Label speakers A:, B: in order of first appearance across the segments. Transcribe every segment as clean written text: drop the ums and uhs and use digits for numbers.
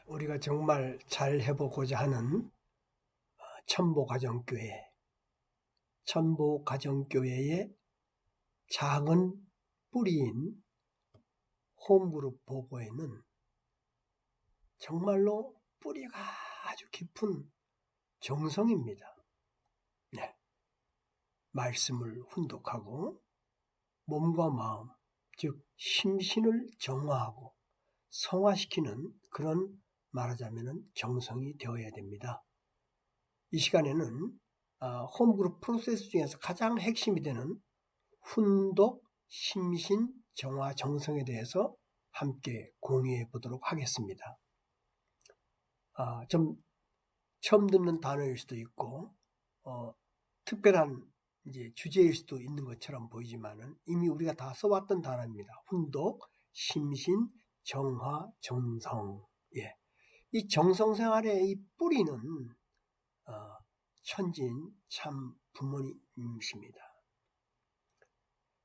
A: 우리가 정말 잘 해보고자 하는 천보가정교회의 작은 뿌리인 홈그룹 보고에는 정말로 뿌리가 아주 깊은 정성입니다. 네. 말씀을 훈독하고 몸과 마음, 즉 심신을 정화하고 성화시키는 그런 말하자면 정성이 되어야 됩니다. 이 시간에는 홈그룹 프로세스 중에서 가장 핵심이 되는 훈독, 심신, 정화, 정성에 대해서 함께 공유해 보도록 하겠습니다. 좀 처음 듣는 단어일 수도 있고 특별한 이제 주제일 수도 있는 것처럼 보이지만은 이미 우리가 다 써왔던 단어입니다. 훈독, 심신, 정화, 정성. 예. 이 정성 생활의 이 뿌리는 천진 참 부모님이십니다.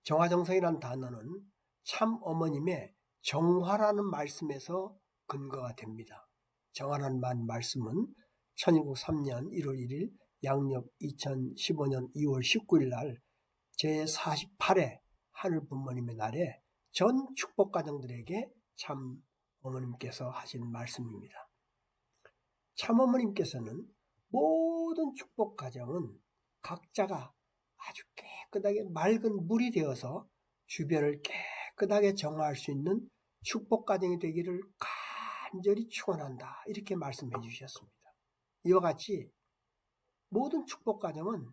A: 정화정성이라는 단어는 참 어머님의 정화라는 말씀에서 근거가 됩니다. 정화라는 말씀은 1903년 1월 1일 양력 2015년 2월 19일 날 제48회 하늘 부모님의 날에 전 축복가정들에게 참 어머님께서 하신 말씀입니다. 참 어머님께서는 모든 축복가정은 각자가 아주 깨끗하게 맑은 물이 되어서 주변을 깨끗하게 정화할 수 있는 축복가정이 되기를 간절히 축원한다, 이렇게 말씀해 주셨습니다. 이와 같이 모든 축복가정은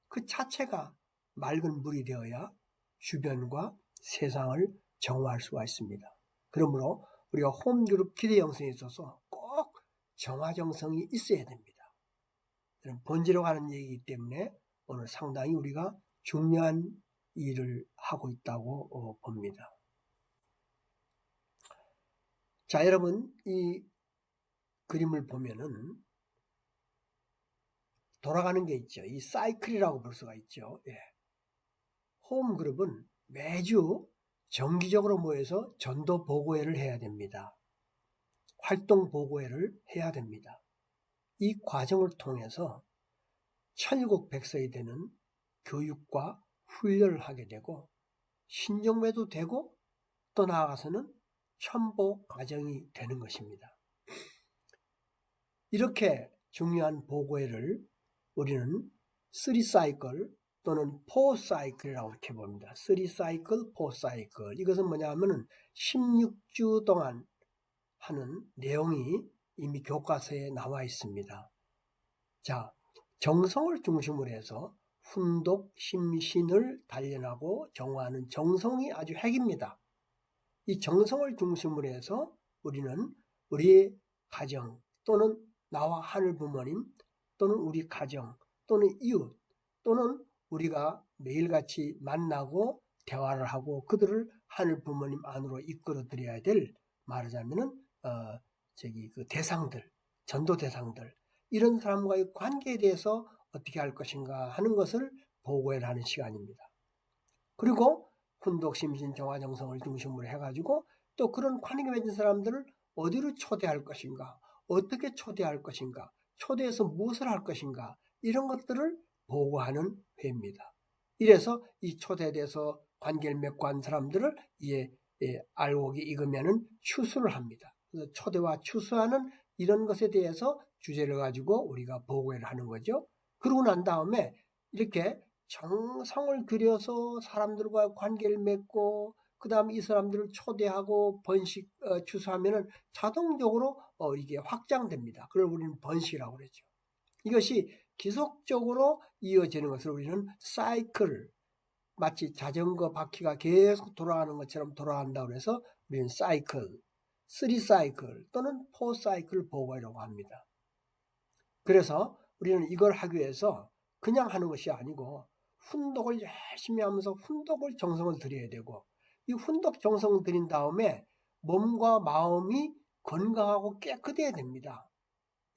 A: 그 자체가 맑은 물이 되어야 주변과 세상을 정화할 수가 있습니다. 그러므로 우리가 홈그룹 기대 영성에 있어서 꼭 정화정성이 있어야 됩니다. 본질로 가는 얘기이기 때문에 오늘 상당히 우리가 중요한 일을 하고 있다고 봅니다. 자, 여러분, 이 그림을 보면은 돌아가는 게 있죠. 이 사이클이라고 볼 수가 있죠. 예. 홈그룹은 매주 정기적으로 모여서 전도 보고회를 해야 됩니다. 활동 보고회를 해야 됩니다. 이 과정을 통해서 천일국백서에 되는 교육과 훈련을 하게 되고 신정매도 되고 또 나아가서는 천보 과정이 되는 것입니다. 이렇게 중요한 보고회를 우리는 3사이클 또는 4사이클이라고 이렇게 봅니다. 3사이클, 4사이클. 이것은 뭐냐면은 16주 동안 하는 내용이 이미 교과서에 나와 있습니다. 자, 정성을 중심으로 해서 훈독, 심신을 단련하고 정화하는 정성이 아주 핵입니다. 이 정성을 중심으로 해서 우리는 우리의 가정 또는 나와 하늘 부모님 또는 우리 가정 또는 이웃 또는 우리가 매일같이 만나고 대화를 하고 그들을 하늘 부모님 안으로 이끌어 드려야 될, 말하자면은 그 대상들, 전도 대상들, 이런 사람과의 관계에 대해서 어떻게 할 것인가 하는 것을 보고를 하는 시간입니다. 그리고 훈독, 심신, 정화, 정성을 중심으로 해가지고 또 그런 관계 맺은 사람들을 어디로 초대할 것인가, 어떻게 초대할 것인가, 초대해서 무엇을 할 것인가, 이런 것들을 보고하는 회입니다. 이래서 이 초대돼서 관계를 맺고 한 사람들을 알곡이 익으면은 추수를 합니다. 그래서 초대와 추수하는 이런 것에 대해서 주제를 가지고 우리가 보고를 하는 거죠. 그러고 난 다음에 이렇게 정성을 들여서 사람들과 관계를 맺고 그 다음에 이 사람들을 초대하고 번식 추수하면은 자동적으로 이게 확장됩니다. 그걸 우리는 번식이라고 그러죠. 이것이 지속적으로 이어지는 것을 우리는 사이클, 마치 자전거 바퀴가 계속 돌아가는 것처럼 돌아간다고 해서 우리는 사이클, 3사이클 또는 4사이클 보고라고 합니다. 그래서 우리는 이걸 하기 위해서 그냥 하는 것이 아니고 훈독을 열심히 하면서 훈독을 정성을 들여야 되고, 이 훈독 정성을 들인 다음에 몸과 마음이 건강하고 깨끗해야 됩니다.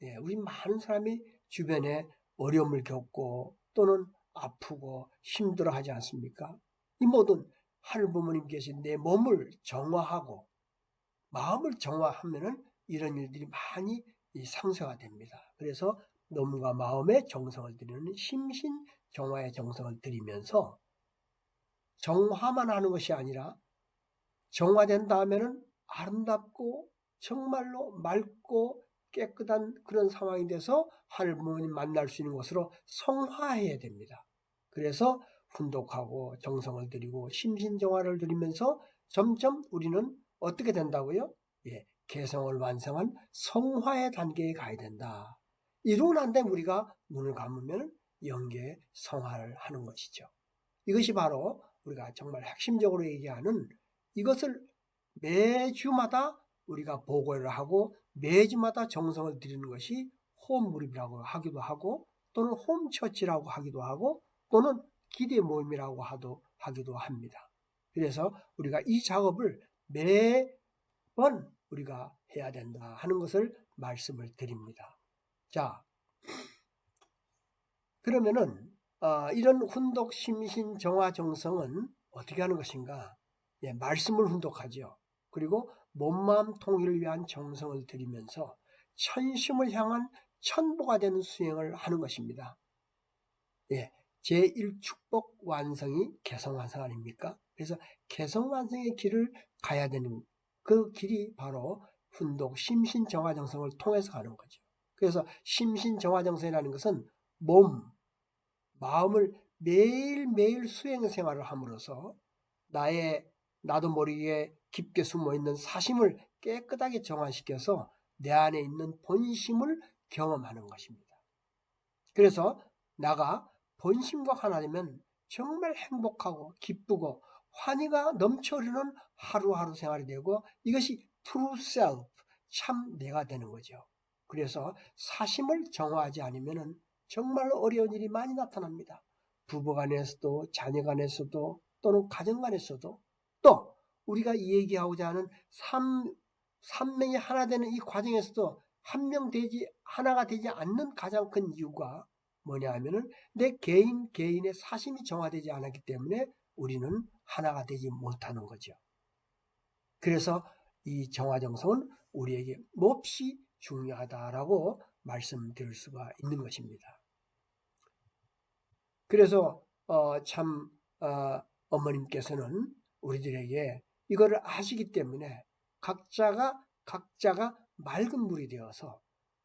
A: 예, 우리 많은 사람이 주변에 어려움을 겪고 또는 아프고 힘들어하지 않습니까? 이 모든 하늘 부모님께서 내 몸을 정화하고 마음을 정화하면은 이런 일들이 많이 상쇄가 됩니다. 그래서 몸과 마음의 정성을 드리는 심신정화의 정성을 드리면서 정화만 하는 것이 아니라 정화된 다음에는 아름답고 정말로 맑고 깨끗한 그런 상황이 돼서 하나님 만날 수 있는 것으로 성화해야 됩니다. 그래서 훈독하고 정성을 들이고 심신정화를 드리면서 점점 우리는 어떻게 된다고요? 개성을 완성한 성화의 단계에 가야 된다. 이러고 난 다음에 우리가 눈을 감으면 영계의 성화를 하는 것이죠. 이것이 바로 우리가 정말 핵심적으로 얘기하는 이것을 매주마다 우리가 보고를 하고 매주마다 정성을 드리는 것이 홈그룹이라고 하기도 하고 또는 홈처치라고 하기도 하고 또는 기대 모임이라고 하기도 합니다. 그래서 우리가 이 작업을 매번 우리가 해야 된다 하는 것을 말씀을 드립니다. 자, 그러면은 이런 훈독 심신 정화 정성은 어떻게 하는 것인가? 말씀을 훈독하죠. 그리고 몸마음 통일을 위한 정성을 드리면서 천심을 향한 천보가 되는 수행을 하는 것입니다. 제1축복 완성이 개성완성 아닙니까? 그래서 개성완성의 길을 가야 되는 그 길이 바로 훈독 심신정화정성을 통해서 가는 거죠. 그래서 심신정화정성이라는 것은 몸, 마음을 매일매일 수행생활을 함으로써 나도 모르게 깊게 숨어있는 사심을 깨끗하게 정화시켜서 내 안에 있는 본심을 경험하는 것입니다. 그래서 나가 본심과 하나 되면 정말 행복하고 기쁘고 환희가 넘쳐흐르는 하루하루 생활이 되고 이것이 true self, 참 내가 되는 거죠. 그래서 사심을 정화하지 않으면 정말로 어려운 일이 많이 나타납니다. 부부간에서도 자녀간에서도 또는 가정간에서도 또 우리가 얘기하고자 하는 삼명이 하나 되는 이 과정에서도 하나가 되지 않는 가장 큰 이유가 뭐냐 하면은 내 개인의 사심이 정화되지 않았기 때문에 우리는 하나가 되지 못하는 거죠. 그래서 이 정화정성은 우리에게 몹시 중요하다라고 말씀드릴 수가 있는 것입니다. 그래서 어머님께서는 우리들에게 이거를 아시기 때문에 각자가 맑은 물이 되어서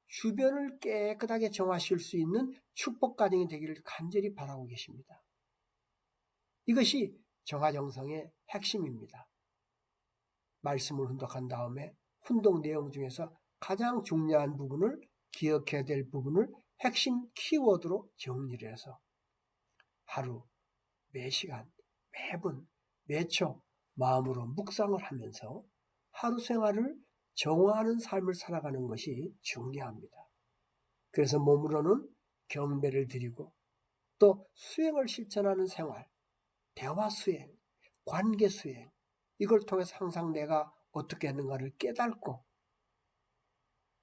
A: 주변을 깨끗하게 정화시킬 수 있는 축복 가정이 되기를 간절히 바라고 계십니다. 이것이 정화정성의 핵심입니다. 말씀을 훈독한 다음에 훈독 내용 중에서 가장 중요한 부분을 기억해야 될 부분을 핵심 키워드로 정리를 해서 하루, 매시간, 매분, 매초 마음으로 묵상을 하면서 하루 생활을 정화하는 삶을 살아가는 것이 중요합니다. 그래서 몸으로는 경배를 드리고 또 수행을 실천하는 생활, 대화 수행, 관계 수행 이걸 통해서 항상 내가 어떻게 했는가를 깨닫고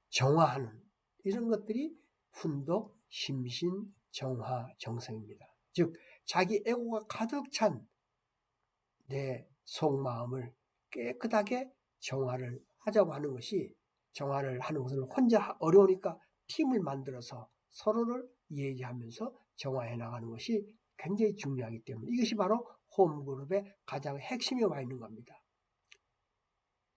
A: 정화하는 이런 것들이 훈독, 심신, 정화, 정성입니다. 즉 자기 에고가 가득 찬 내 속마음을 깨끗하게 정화를 하자고 하는 것이 정화를 하는 것을 혼자 어려우니까 팀을 만들어서 서로를 얘기하면서 정화해 나가는 것이 굉장히 중요하기 때문에 이것이 바로 홈그룹의 가장 핵심이 와 있는 겁니다.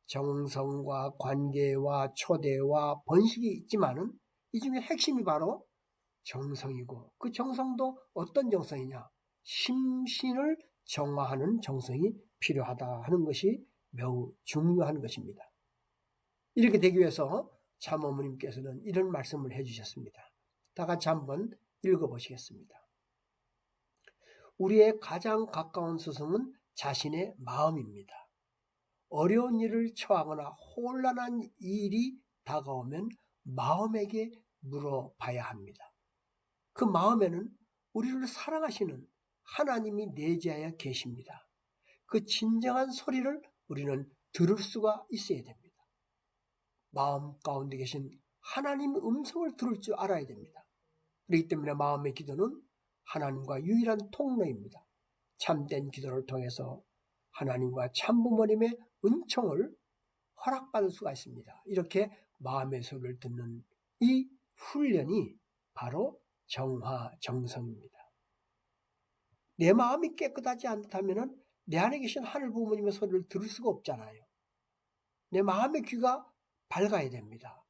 A: 정성과 관계와 초대와 번식이 있지만은 이 중에 핵심이 바로 정성이고 그 정성도 어떤 정성이냐? 심신을 정화하는 정성이 필요하다 하는 것이 매우 중요한 것입니다. 이렇게 되기 위해서 참어머님께서는 이런 말씀을 해주셨습니다. 다 같이 한번 읽어보시겠습니다. 우리의 가장 가까운 스승은 자신의 마음입니다. 어려운 일을 처하거나 혼란한 일이 다가오면 마음에게 물어봐야 합니다. 그 마음에는 우리를 사랑하시는 하나님이 내재하여 계십니다. 그 진정한 소리를 우리는 들을 수가 있어야 됩니다. 마음 가운데 계신 하나님의 음성을 들을 줄 알아야 됩니다. 그렇기 때문에 마음의 기도는 하나님과 유일한 통로입니다. 참된 기도를 통해서 하나님과 참부모님의 은총을 허락받을 수가 있습니다. 이렇게 마음의 소리를 듣는 이 훈련이 바로 정화정성입니다. 내 마음이 깨끗하지 않다면 내 안에 계신 하늘 부모님의 소리를 들을 수가 없잖아요. 내 마음의 귀가 밝아야 됩니다.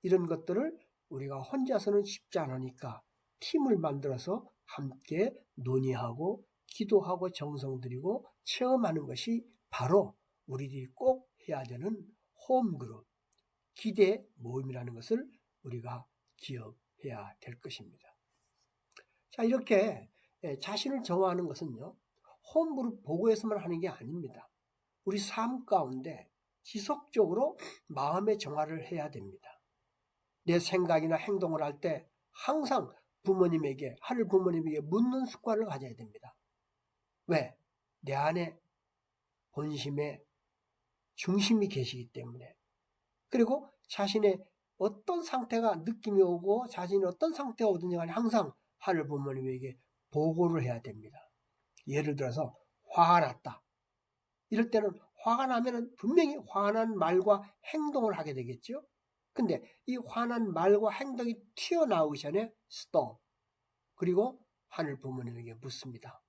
A: 이런 것들을 우리가 혼자서는 쉽지 않으니까 팀을 만들어서 함께 논의하고 기도하고 정성 들이고 체험하는 것이 바로 우리들이 꼭 해야 되는 홈그룹, 기대 모임이라는 것을 우리가 기억해야 될 것입니다. 자, 이렇게 자신을 정화하는 것은요, 홈그룹 보고에서만 하는 게 아닙니다. 우리 삶 가운데 지속적으로 마음의 정화를 해야 됩니다. 내 생각이나 행동을 할 때 항상 부모님에게, 하늘 부모님에게 묻는 습관을 가져야 됩니다. 왜? 내 안에 본심의 중심이 계시기 때문에. 그리고 자신의 어떤 상태가 느낌이 오고 자신이 어떤 상태가 오든지 간에 항상 하늘 부모님에게 보고를 해야 됩니다. 예를 들어서 화가 났다. 이럴 때는 화가 나면 분명히 화난 말과 행동을 하게 되겠죠. 근데 이 화난 말과 행동이 튀어나오기 전에 스톱. 그리고 하늘 부모님에게 묻습니다.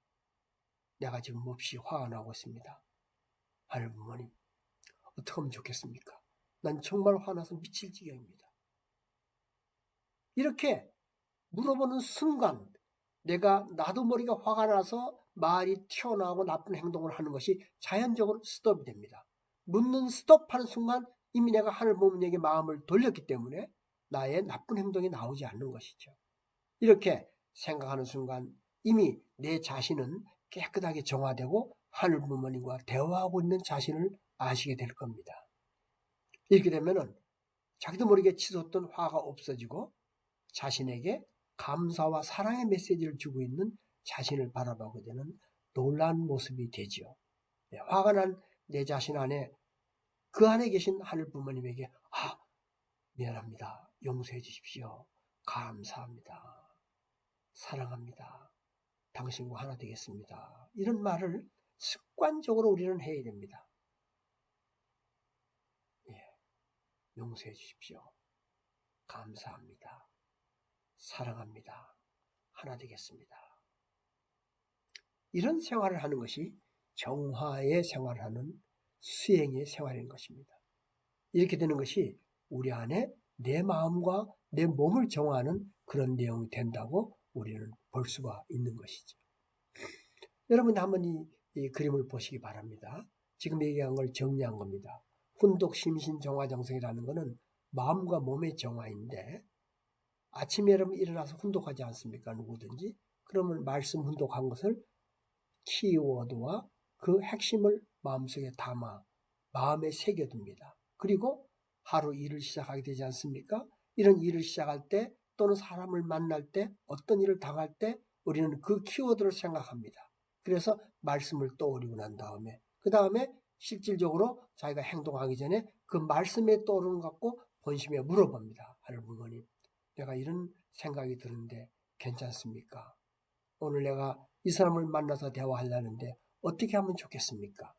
A: 내가 지금 몹시 화가 나고 있습니다. 하늘 부모님, 어떻게 하면 좋겠습니까? 난 정말 화나서 미칠 지경입니다. 이렇게 물어보는 순간 내가 나도 모르게 화가 나서 말이 튀어나오고 나쁜 행동을 하는 것이 자연적으로 스톱이 됩니다. 묻는 스톱하는 순간 이미 내가 하늘 부모님에게 마음을 돌렸기 때문에 나의 나쁜 행동이 나오지 않는 것이죠. 이렇게 생각하는 순간 이미 내 자신은 깨끗하게 정화되고 하늘 부모님과 대화하고 있는 자신을 아시게 될 겁니다. 이렇게 되면은 자기도 모르게 치솟던 화가 없어지고 자신에게 감사와 사랑의 메시지를 주고 있는 자신을 바라보게 되는 놀라운 모습이 되지요. 화가 난 내 자신 안에 그 안에 계신 하늘 부모님에게 미안합니다. 용서해 주십시오. 감사합니다. 사랑합니다. 당신과 하나 되겠습니다. 이런 말을 습관적으로 우리는 해야 됩니다. 용서해 주십시오. 감사합니다. 사랑합니다. 하나 되겠습니다. 이런 생활을 하는 것이 정화의 생활을 하는 수행의 생활인 것입니다. 이렇게 되는 것이 우리 안에 내 마음과 내 몸을 정화하는 그런 내용이 된다고 우리는 볼 수가 있는 것이죠. 여러분 한번 이 그림을 보시기 바랍니다. 지금 얘기한 걸 정리한 겁니다. 훈독 심신 정화 정성이라는 것은 마음과 몸의 정화인데 아침에 여러분 일어나서 훈독하지 않습니까? 누구든지. 그러면 말씀 훈독한 것을 키워드와 그 핵심을 마음속에 담아 마음에 새겨둡니다. 그리고 하루 일을 시작하게 되지 않습니까? 이런 일을 시작할 때 또는 사람을 만날 때 어떤 일을 당할 때 우리는 그 키워드를 생각합니다. 그래서 말씀을 떠올리고 난 다음에 그 다음에 실질적으로 자기가 행동하기 전에 그 말씀에 떠오르는 것 갖고 본심에 물어봅니다. 하늘 부모님, 내가 이런 생각이 드는데 괜찮습니까? 오늘 내가 이 사람을 만나서 대화하려는데 어떻게 하면 좋겠습니까?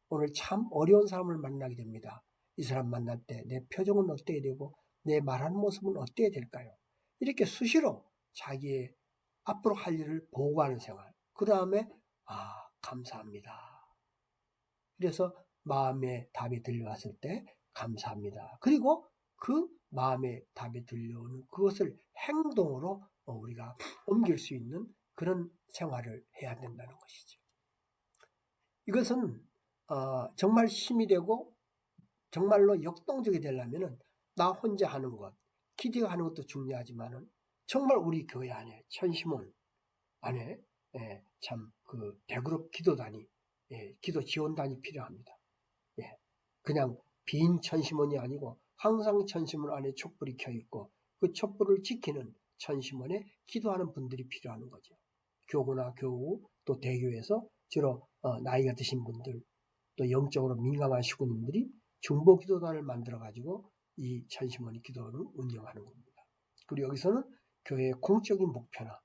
A: 오늘 참 어려운 사람을 만나게 됩니다. 이 사람 만날 때 내 표정은 어때야 되고 내 말하는 모습은 어때야 될까요? 이렇게 수시로 자기의 앞으로 할 일을 보고하는 생활. 그 다음에 감사합니다. 그래서 마음의 답이 들려왔을 때 감사합니다. 그리고 그 마음의 답이 들려오는 그것을 행동으로 우리가 옮길 수 있는 그런 생활을 해야 된다는 것이죠. 이것은 정말 힘이 되고 정말로 역동적이 되려면 나 혼자 하는 것, 기대하는 것도 중요하지만은 정말 우리 교회 안에 천심원 안에 참 그 대그룹 기도단이 기도 지원단이 필요합니다. 그냥 빈 천심원이 아니고 항상 천심원 안에 촛불이 켜 있고 그 촛불을 지키는 천심원에 기도하는 분들이 필요한 거죠. 교구나 교우 또 대교에서 주로 나이가 드신 분들 또 영적으로 민감한 식구님들이 중보기도단을 만들어가지고 이 천심원의 기도를 운영하는 겁니다. 그리고 여기서는 교회의 공적인 목표나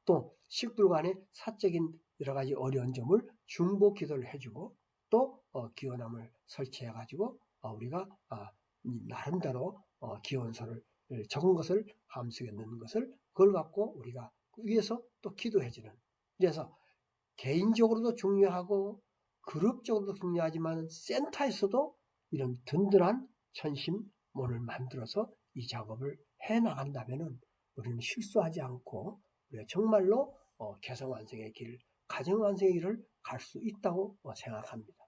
A: 또 식구들 간의 사적인 여러 가지 어려운 점을 중보기도를 해주고 또 기원함을 설치해가지고 우리가 나름대로 기원서를 적은 것을 함수에 넣는 것을 그걸 갖고 우리가 위에서 또 기도해주는. 그래서 개인적으로도 중요하고 그룹적으로도 중요하지만 센터에서도 이런 든든한 천심문을 만들어서 이 작업을 해나간다면 우리는 실수하지 않고 우리가 정말로 개성완성의 길, 가정완성의 길을 갈 수 있다고 생각합니다.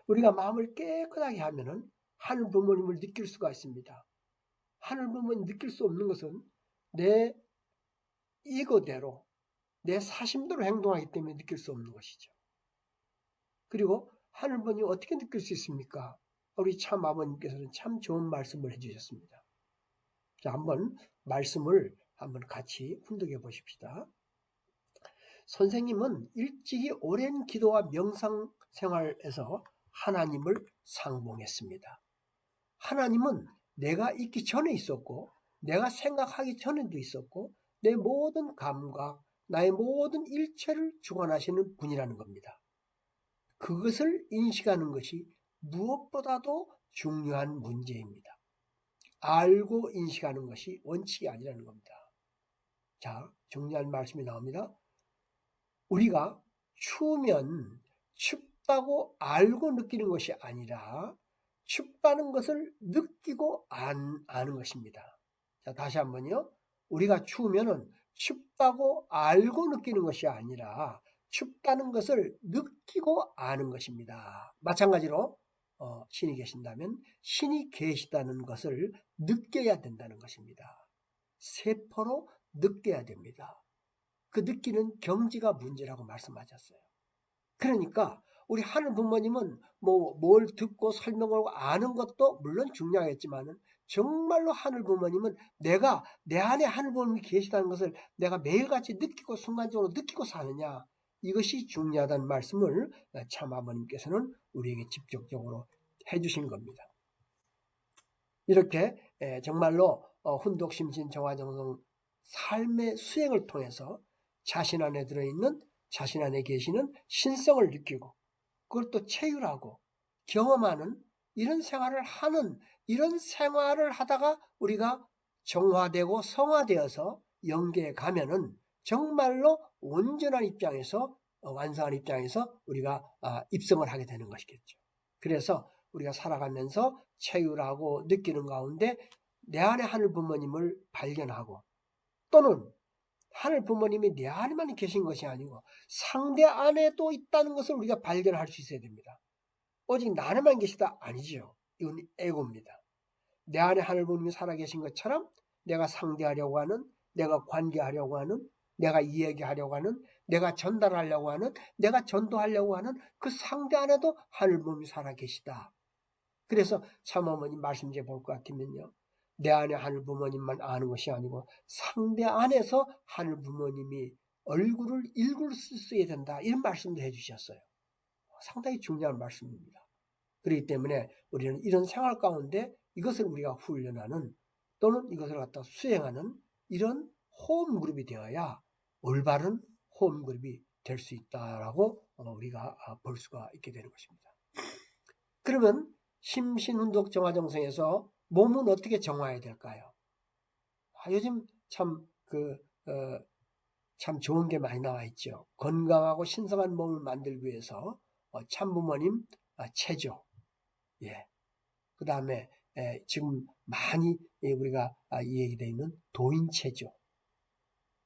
A: 우리가 마음을 깨끗하게 하면은 하늘 부모님을 느낄 수가 있습니다. 하늘 부모님 느낄 수 없는 것은 내 이거대로 내 사심대로 행동하기 때문에 느낄 수 없는 것이죠. 그리고 하늘 부모님 어떻게 느낄 수 있습니까? 우리 참 아버님께서는 참 좋은 말씀을 해주셨습니다. 자, 한번 말씀을 한번 같이 훈독해 보십시다. 선생님은 일찍이 오랜 기도와 명상 생활에서 하나님을 상봉했습니다. 하나님은 내가 있기 전에 있었고 내가 생각하기 전에도 있었고 내 모든 감각, 나의 모든 일체를 주관하시는 분이라는 겁니다. 그것을 인식하는 것이 무엇보다도 중요한 문제입니다. 알고 인식하는 것이 원칙이 아니라는 겁니다. 자, 중요한 말씀이 나옵니다. 우리가 추우면 춥다고 알고 느끼는 것이 아니라 춥다는 것을 느끼고 아는 것입니다. 자, 다시 한번요. 우리가 추우면은 춥다고 알고 느끼는 것이 아니라 춥다는 것을 느끼고 아는 것입니다. 마찬가지로 신이 계신다면 신이 계시다는 것을 느껴야 된다는 것입니다. 세포로 느껴야 됩니다. 그 느끼는 경지가 문제라고 말씀하셨어요. 그러니까 우리 하늘 부모님은 뭘 듣고 설명하고 아는 것도 물론 중요하겠지만 정말로 하늘 부모님은 내가 내 안에 하늘 부모님이 계시다는 것을 내가 매일같이 느끼고 순간적으로 느끼고 사느냐, 이것이 중요하다는 말씀을 참 아버님께서는 우리에게 직접적으로 해주신 겁니다. 이렇게 정말로 훈독심신 정화정성 삶의 수행을 통해서 자신 안에 들어있는, 자신 안에 계시는 신성을 느끼고 그걸 또 체휼하고 경험하는 이런 생활을 하다가 우리가 정화되고 성화되어서 영계에 가면은 정말로 온전한 입장에서, 완성한 입장에서 우리가 입성을 하게 되는 것이겠죠. 그래서 우리가 살아가면서 체휼하고 느끼는 가운데 내 안에 하늘 부모님을 발견하고, 또는 하늘 부모님이 내 안에만 계신 것이 아니고 상대 안에도 있다는 것을 우리가 발견할 수 있어야 됩니다. 오직 나 안에만 계시다 아니죠. 이건 에고입니다. 내 안에 하늘 부모님이 살아계신 것처럼 내가 상대하려고 하는, 내가 관계하려고 하는, 내가 이야기하려고 하는, 내가 전달하려고 하는, 내가 전도하려고 하는 그 상대 안에도 하늘 부모님이 살아계시다. 그래서 참어머님 말씀 좀 볼 것 같으면요, 내 안에 하늘 부모님만 아는 것이 아니고 상대 안에서 하늘 부모님이 얼굴을 읽을 수 있어야 된다, 이런 말씀도 해주셨어요. 상당히 중요한 말씀입니다. 그렇기 때문에 우리는 이런 생활 가운데 이것을 우리가 훈련하는, 또는 이것을 갖다 수행하는 이런 호흡그룹이 되어야 올바른 호흡그룹이 될 수 있다라고 우리가 볼 수가 있게 되는 것입니다. 그러면 심신훈독 정화정성에서 몸은 어떻게 정화해야 될까요? 요즘 참 좋은 게 많이 나와 있죠. 건강하고 신성한 몸을 만들기 위해서 참부모님 체조, 그 다음에 지금 많이 우리가 얘기되어 있는 도인 체조,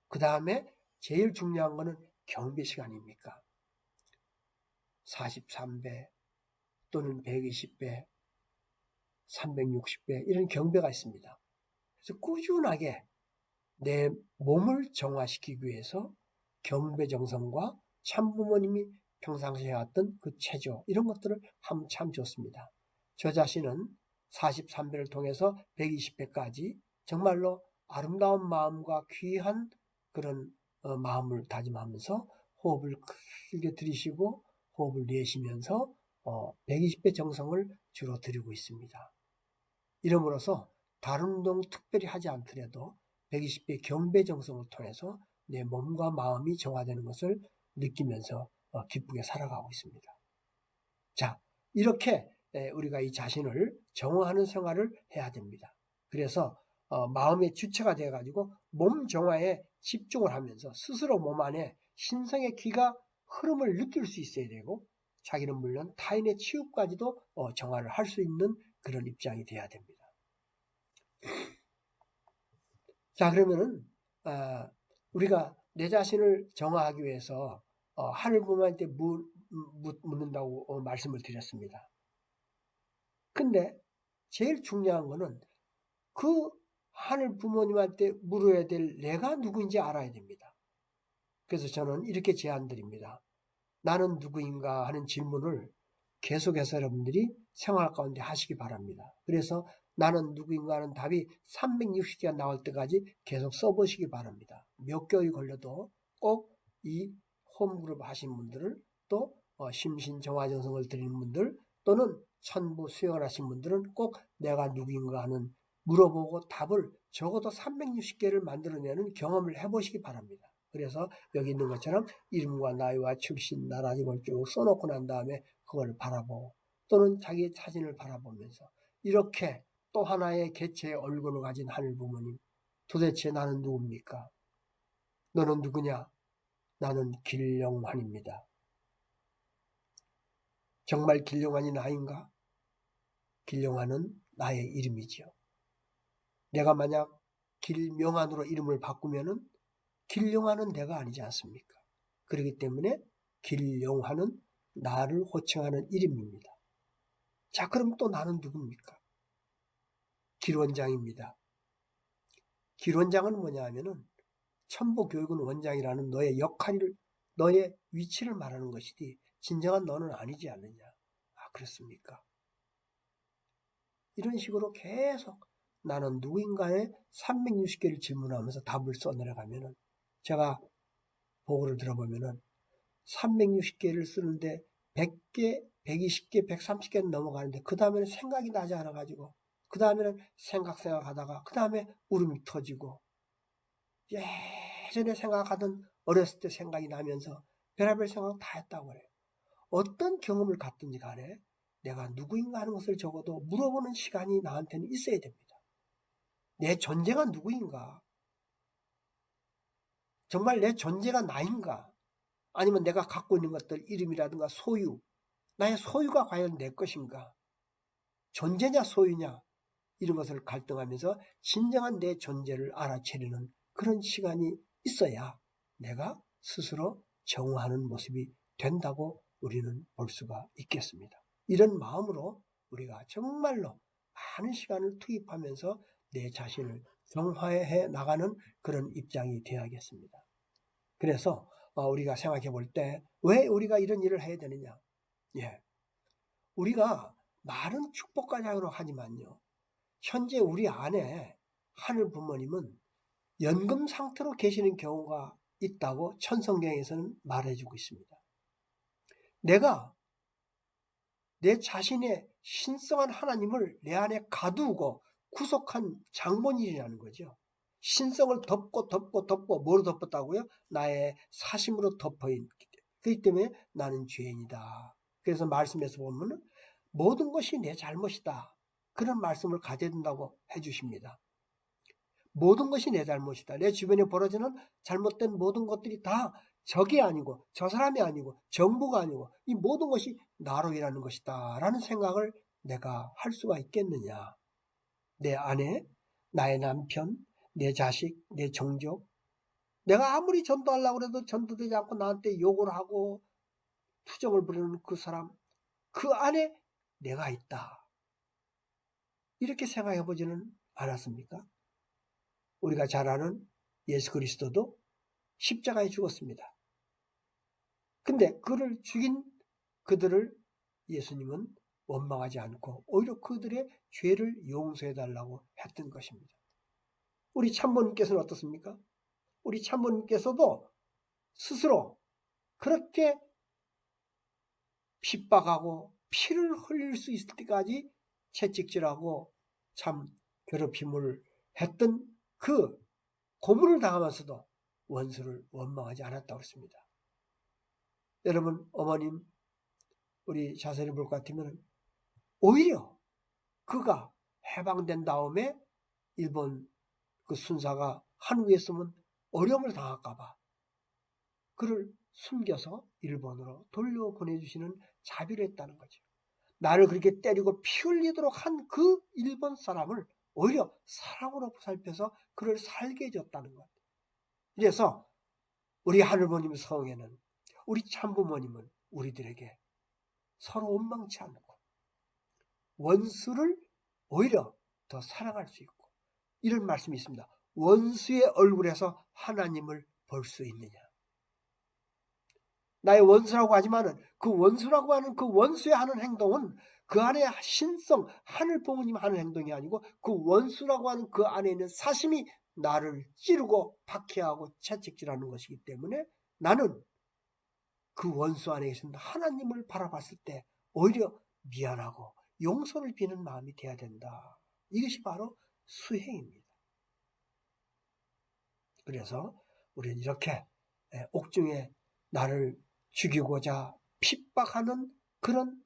A: 그 다음에 제일 중요한 거는 경배 시간입니까? 43배 또는 120배, 360배 이런 경배가 있습니다. 그래서 꾸준하게 내 몸을 정화시키기 위해서 경배 정성과 참부모님이 평상시에 해왔던 그 체조, 이런 것들을 하면 참 좋습니다. 저 자신은 43배를 통해서 120배까지 정말로 아름다운 마음과 귀한 그런 마음을 다짐하면서 호흡을 크게 들이쉬고 호흡을 내쉬면서 120배 정성을 주로 드리고 있습니다. 이러므로써 다른 운동 특별히 하지 않더라도 120배 경배 정성을 통해서 내 몸과 마음이 정화되는 것을 느끼면서 기쁘게 살아가고 있습니다. 자, 이렇게 우리가 이 자신을 정화하는 생활을 해야 됩니다. 그래서 마음의 주체가 되어가지고 몸 정화에 집중을 하면서 스스로 몸 안에 신성의 기가 흐름을 느낄 수 있어야 되고, 자기는 물론 타인의 치유까지도 정화를 할 수 있는 그런 입장이 돼야 됩니다. 자, 그러면은 우리가 내 자신을 정화하기 위해서 하늘 부모한테 묻는다고 말씀을 드렸습니다. 근데 제일 중요한 거는 그 하늘 부모님한테 물어야 될 내가 누구인지 알아야 됩니다. 그래서 저는 이렇게 제안드립니다. 나는 누구인가 하는 질문을 계속해서 여러분들이 생활 가운데 하시기 바랍니다. 그래서 나는 누구인가 하는 답이 360개가 나올 때까지 계속 써보시기 바랍니다. 몇 개월이 걸려도 꼭 이 홈그룹 하신 분들을, 또 심신정화전성을 드리는 분들, 또는 천부 수행을 하신 분들은 꼭 내가 누구인가 하는 물어보고 답을 적어도 360개를 만들어내는 경험을 해보시기 바랍니다. 그래서 여기 있는 것처럼 이름과 나이와 출신, 나라 등을 쭉 써놓고 난 다음에 그걸 바라보고, 또는 자기 사진을 바라보면서 이렇게 또 하나의 개체의 얼굴을 가진 하늘 부모님, 도대체 나는 누굽니까? 너는 누구냐? 나는 길영환입니다. 정말 길영환이 나인가? 길영환은 나의 이름이지요. 내가 만약 길명환으로 이름을 바꾸면은 길영환은 내가 아니지 않습니까? 그렇기 때문에 길영환은 나를 호칭하는 이름입니다. 자, 그럼 또 나는 누굽니까? 길원장입니다. 길원장은 뭐냐 하면은 천부교육은 원장이라는 너의 역할을, 너의 위치를 말하는 것이지 진정한 너는 아니지 않느냐. 아, 그렇습니까? 이런 식으로 계속 나는 누구인가에 360개를 질문하면서 답을 써내려가면은, 제가 보고를 들어보면은 360개를 쓰는데 100개, 120개, 130개는 넘어가는데 그 다음에는 생각이 나지 않아가지고, 그 다음에는 생각하다가 그 다음에 울음이 터지고, 예전에 생각하던 어렸을 때 생각이 나면서 별의별 생각 다 했다고 그래요. 어떤 경험을 갖든지 간에 내가 누구인가 하는 것을 적어도 물어보는 시간이 나한테는 있어야 됩니다. 내 존재가 누구인가? 정말 내 존재가 나인가? 아니면 내가 갖고 있는 것들, 이름이라든가 소유, 나의 소유가 과연 내 것인가? 존재냐 소유냐? 이런 것을 갈등하면서 진정한 내 존재를 알아채려는 그런 시간이 있어야 내가 스스로 정화하는 모습이 된다고 우리는 볼 수가 있겠습니다. 이런 마음으로 우리가 정말로 많은 시간을 투입하면서 내 자신을 정화해 나가는 그런 입장이 되어야겠습니다. 그래서 우리가 생각해 볼 때 왜 우리가 이런 일을 해야 되느냐? 우리가 말은 축복과자로 하지만요, 현재 우리 안에 하늘 부모님은 연금 상태로 계시는 경우가 있다고 천성경에서는 말해주고 있습니다. 내가 내 자신의 신성한 하나님을 내 안에 가두고 구속한 장본인이라는 거죠. 신성을 덮고 뭐로 덮었다고요? 나의 사심으로 덮어있기 때문에. 그렇기 때문에 나는 죄인이다. 그래서 말씀에서 보면 모든 것이 내 잘못이다, 그런 말씀을 가져야 된다고 해주십니다. 모든 것이 내 잘못이다. 내 주변에 벌어지는 잘못된 모든 것들이 다 적이 아니고, 저 사람이 아니고, 정부가 아니고, 이 모든 것이 나로 일하는 것이다 라는 생각을 내가 할 수가 있겠느냐. 내 아내, 나의 남편, 내 자식, 내 종족, 내가 아무리 전도하려고 해도 전도되지 않고 나한테 욕을 하고 투정을 부리는 그 사람, 그 안에 내가 있다, 이렇게 생각해 보지는 않았습니까? 우리가 잘 아는 예수 그리스도도 십자가에 죽었습니다. 근데 그를 죽인 그들을 예수님은 원망하지 않고 오히려 그들의 죄를 용서해달라고 했던 것입니다. 우리 참모님께서는 어떻습니까? 우리 참모님께서도 스스로 그렇게 핍박하고 피를 흘릴 수 있을 때까지 채찍질하고 참 괴롭힘을 했던 그 고문을 당하면서도 원수를 원망하지 않았다고 했습니다. 여러분, 어머님, 우리 자세히 볼 것 같으면 오히려 그가 해방된 다음에 일본 그 순사가 한국에 있으면 어려움을 당할까봐 그를 숨겨서 일본으로 돌려보내주시는 자비를 했다는 거죠. 나를 그렇게 때리고 피 흘리도록 한 그 일본 사람을 오히려 사랑으로 보살펴서 그를 살게 해줬다는 것. 그래서 우리 하늘부모님 성에는 우리 참부모님은 우리들에게 서로 원망치 않고 원수를 오히려 더 사랑할 수 있고 이런 말씀이 있습니다. 원수의 얼굴에서 하나님을 볼 수 있느냐. 나의 원수라고 하지만은 그 원수라고 하는 그 원수의 하는 행동은 그 안에 신성, 하늘 부모님 하는 행동이 아니고 그 원수라고 하는 그 안에 있는 사심이 나를 찌르고 박해하고 채찍질하는 것이기 때문에 나는 그 원수 안에 계신 하나님을 바라봤을 때 오히려 미안하고 용서를 비는 마음이 돼야 된다. 이것이 바로 수행입니다. 그래서 우리는 이렇게 옥중에 나를 죽이고자 핍박하는 그런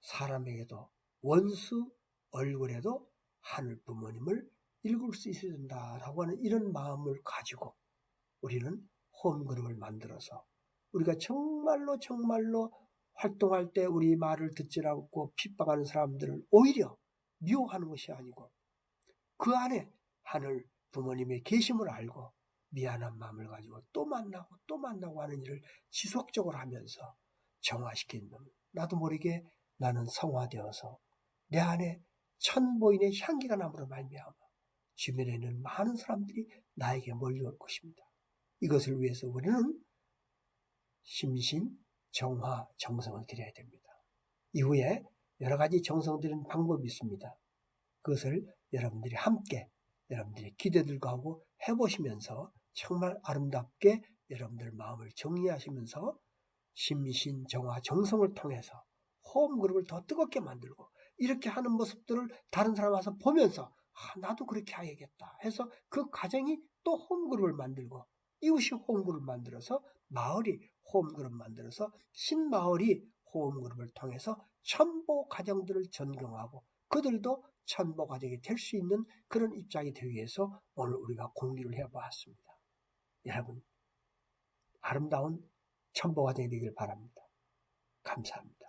A: 사람에게도 원수 얼굴에도 하늘 부모님을 읽을 수 있어야 된다라고 하는 이런 마음을 가지고 우리는 홈그룹을 만들어서 우리가 정말로 활동할 때 우리 말을 듣지 않고 핍박하는 사람들을 오히려 미워하는 것이 아니고 그 안에 하늘 부모님의 계심을 알고 미안한 마음을 가지고 또 만나고 하는 일을 지속적으로 하면서 정화시키는 나도 모르게 나는 성화되어서 내 안에 천보인의 향기가 남으로 말미암아 주변에 있는 많은 사람들이 나에게 몰려올 것입니다. 이것을 위해서 우리는 심신, 정화, 정성을 드려야 됩니다. 이후에 여러 가지 정성 드리는 방법이 있습니다. 그것을 여러분들이 함께 여러분들의 기대들과 하고 해보시면서 정말 아름답게 여러분들 마음을 정리하시면서 심신, 정화, 정성을 통해서 홈그룹을 더 뜨겁게 만들고 이렇게 하는 모습들을 다른 사람 와서 보면서 나도 그렇게 해야겠다 해서 그 가정이 또 홈그룹을 만들고 이웃이 홈그룹을 만들어서 마을이 홈그룹 만들어서 신마을이 홈그룹을 통해서 천보 가정들을 전경하고 그들도 천보 가정이 될 수 있는 그런 입장이 되기 위해서 오늘 우리가 공유를 해보았습니다. 여러분 아름다운 천보 가정이 되길 바랍니다. 감사합니다.